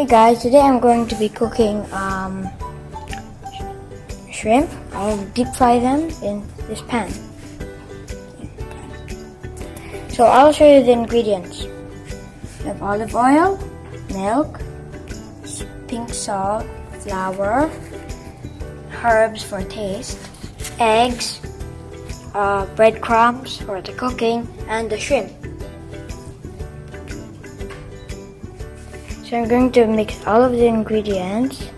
Hey guys, today I'm going to be cooking shrimp. I'll deep fry them in this pan. So I'll show you the ingredients. We have olive oil, milk, pink salt, flour, herbs for taste, eggs, breadcrumbs for the cooking, and the shrimp. So I'm going to mix all of the ingredients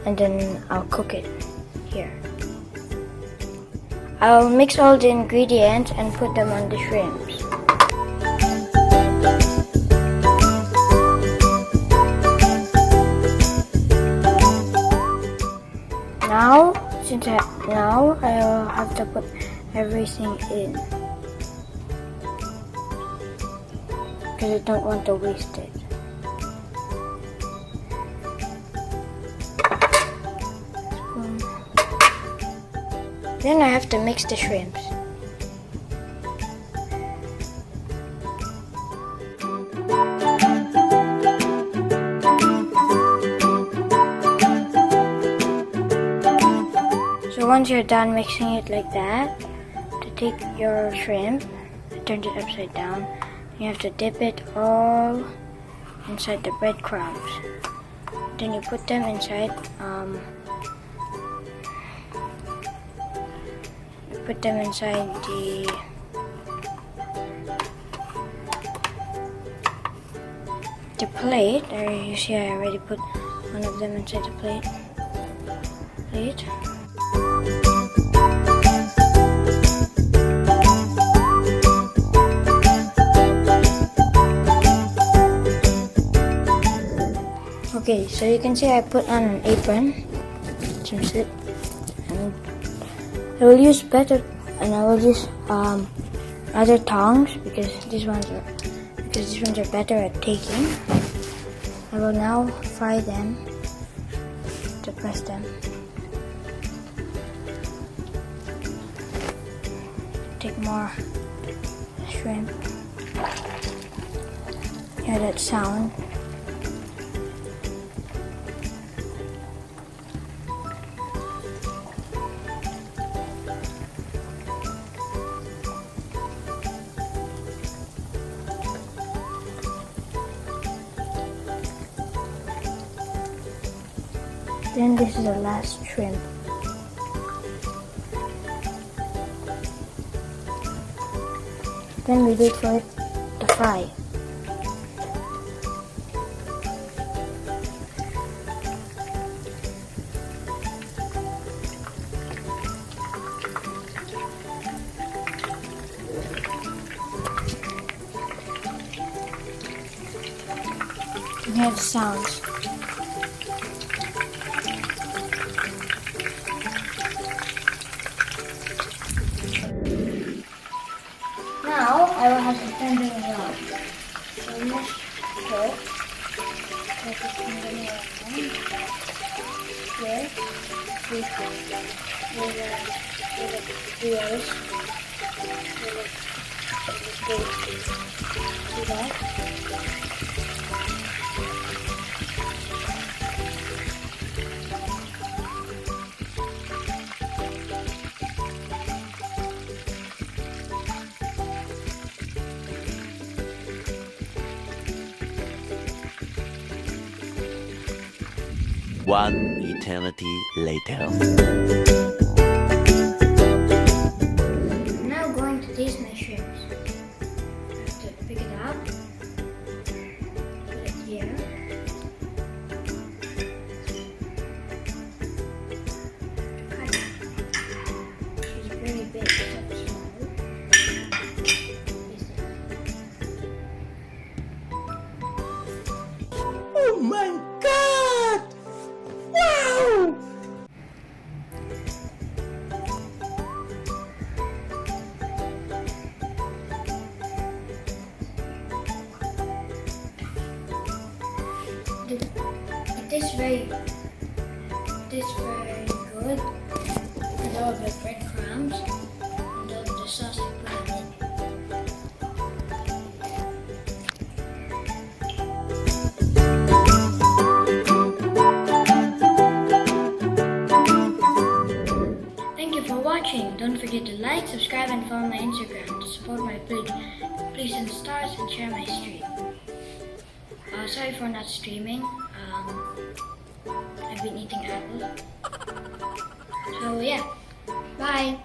and then I'll cook it here. I'll mix all the ingredients and put them on the shrimps. Now I'll have to put everything in because I don't want to waste it. Then I have to mix the shrimps. So once you're done mixing it like that, to take your shrimp, turn it upside down, you have to dip it all inside the breadcrumbs. Then you put them inside the plate. There you see I already put one of them inside the plate. Okay, so you can see I put on an apron, some slip, and I will use other tongs because these ones are better at taking. I will now fry them to press them. Take more shrimp. Hear that sound? Then this is the last shrimp. Then we wait for it to fry. You hear the sounds. Now I will have to turn them around. So let's go. Let us turn them around. Here, with the wheels. See that? One eternity later. I'm now going to taste my shrimps. I have to pick it up, put it here. Cut it. She's very big, it's not small. Taste it. Oh my God! Wow! It tastes very good with all the breadcrumbs and all the sauce I put in it. Don't forget to like, subscribe, and follow my Instagram to support my page. Please send stars and share my stream. Sorry for not streaming. I've been eating apple. So yeah, bye.